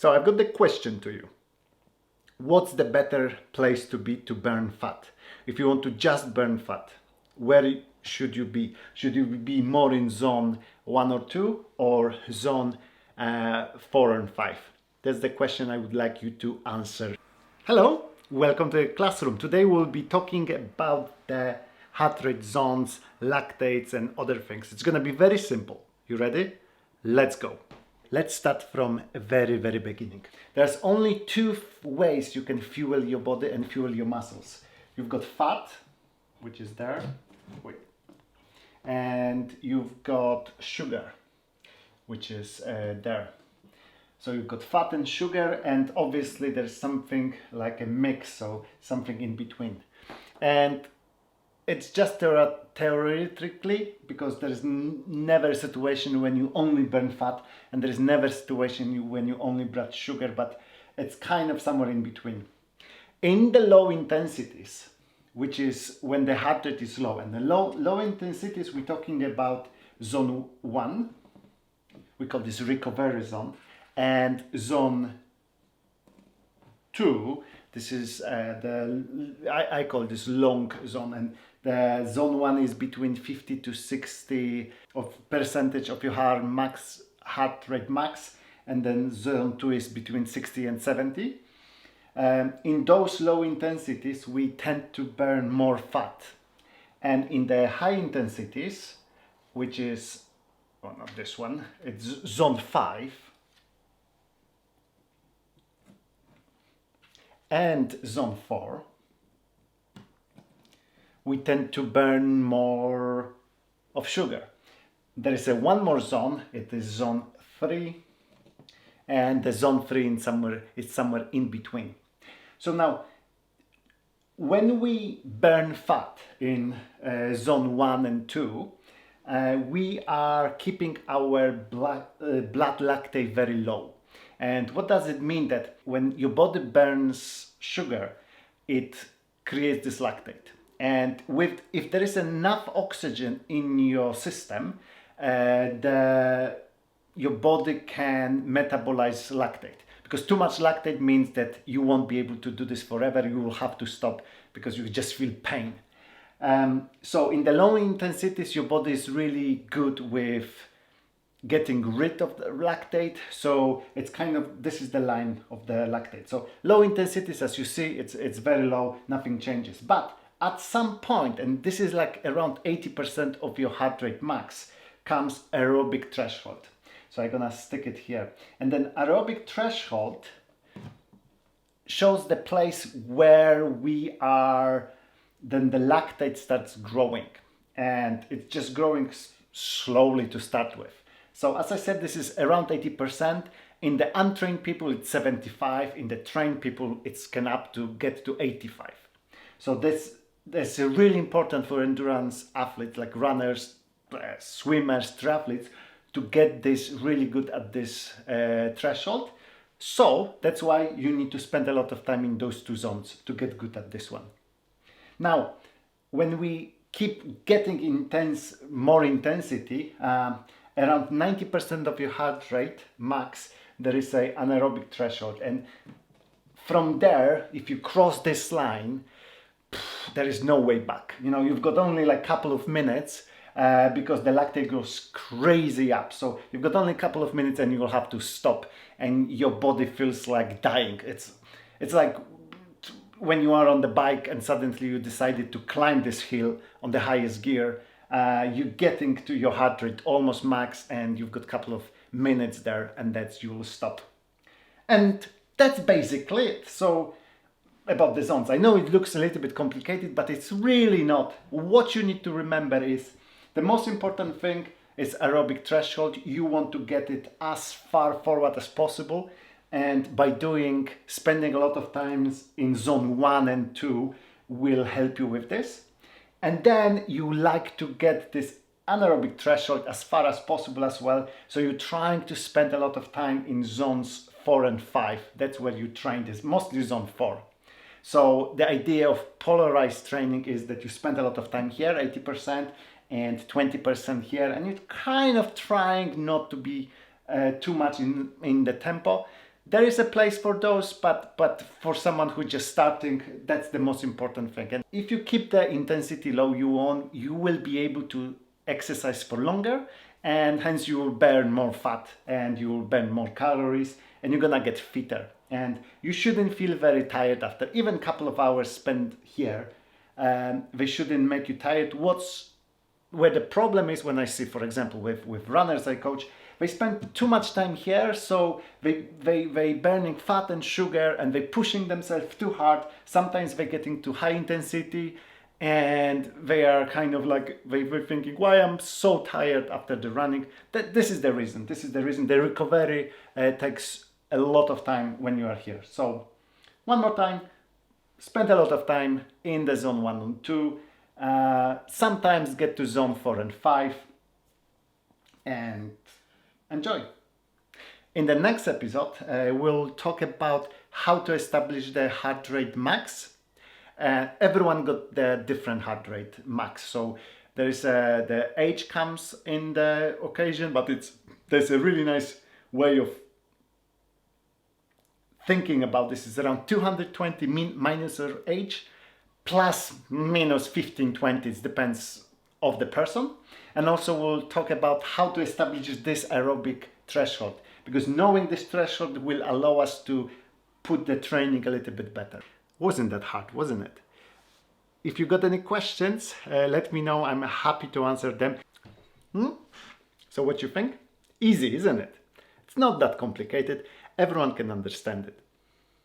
So I've got the question to you. What's the better place to be to burn fat? If you want to just burn fat, where should you be? Should you be more in zone 1 or 2 or zone 4 and 5? That's the question I would like you to answer. Hello, welcome to the classroom. Today we'll be talking about the heart rate zones, lactates and other things. It's going to be very simple. You ready? Let's go. Let's start from a very beginning. There's only two ways you can fuel your body and fuel your muscles. You've got fat, which is there, and you've got sugar, which is there. So you've got fat and sugar, and obviously there's something like a mix, so something in between. And it's just theoretically, because there is never a situation when you only burn fat, and there is never a situation when you only burn sugar, but it's kind of somewhere in between. In the low intensities, which is when the heart rate is low, and the low intensities, we're talking about zone 1, we call this recovery zone, and zone 2, this is I call this long zone, and the zone 1 is between 50 to 60 of percentage of your heart rate max, and then zone 2 is between 60 and 70. In those low intensities, we tend to burn more fat, and in the high intensities, which is, well, not this one, it's zone 5 and zone 4, we tend to burn more of sugar. There is one more zone, it is zone 3, and the zone 3 is somewhere in between. So now, when we burn fat in zone 1 and 2, we are keeping our blood lactate very low. And what does it mean? That when your body burns sugar, it creates this lactate. And if there is enough oxygen in your system, your body can metabolize lactate. Because too much lactate means that you won't be able to do this forever. You will have to stop because you just feel pain. So in the low intensities, your body is really good with getting rid of the lactate. So it's kind of, this is the line of the lactate. So low intensities, as you see, it's very low, nothing changes. But at some point, and this is like around 80% of your heart rate max, comes aerobic threshold. So I'm gonna stick it here. And then aerobic threshold shows the place where we are, then the lactate starts growing. And it's just growing slowly to start with. So as I said, this is around 80%. In the untrained people, it's 75. In the trained people, it's can up to get to 85. So this is really important for endurance athletes like runners, swimmers, triathletes, to get this really good at this threshold. So that's why you need to spend a lot of time in those two zones to get good at this one. Now, when we keep getting more intensity, around 90% of your heart rate max, there is an anaerobic threshold. And from there, if you cross this line, there is no way back. You know, you've got only like a couple of minutes because the lactate goes crazy up. So you've got only a couple of minutes and you will have to stop, and your body feels like dying. It's like when you are on the bike and suddenly you decided to climb this hill on the highest gear, you're getting to your heart rate almost max, and you've got a couple of minutes there, and that's, you will stop. And that's basically it. So about the zones, I know it looks a little bit complicated, but it's really not. What you need to remember is the most important thing is aerobic threshold. You want to get it as far forward as possible, and by spending a lot of time in zone 1 and 2 will help you with this. And then you like to get this anaerobic threshold as far as possible as well. So you're trying to spend a lot of time in zones 4 and 5. That's where you train this, mostly zone 4. So the idea of polarized training is that you spend a lot of time here, 80%, and 20% here, and you're kind of trying not to be too much in the tempo. There is a place for those, but for someone who's just starting, that's the most important thing. And if you keep the intensity low you will be able to exercise for longer, and hence you will burn more fat and you will burn more calories and you're gonna get fitter. And you shouldn't feel very tired after even a couple of hours spent here. They shouldn't make you tired. Where the problem is, when I see, for example, with runners I coach, they spend too much time here, so they burning fat and sugar and they pushing themselves too hard. Sometimes they getting to high intensity and they are kind of like, they're thinking, why I'm so tired after the running. This is the reason. This is the reason. The recovery takes a lot of time when you are here. So one more time, spend a lot of time in the zone 1 and 2. Sometimes get to zone 4 and 5 and enjoy. In the next episode, we'll talk about how to establish the heart rate max. Everyone got the different heart rate max. So there is the age comes in the occasion, but there's a really nice way of thinking about this. Is around 220 minus your age, plus minus 15, 20, it depends of the person. And also we'll talk about how to establish this aerobic threshold, because knowing this threshold will allow us to put the training a little bit better. Wasn't that hard, wasn't it? If you got any questions, let me know. I'm happy to answer them. So what you think? Easy, isn't it? It's not that complicated. Everyone can understand it.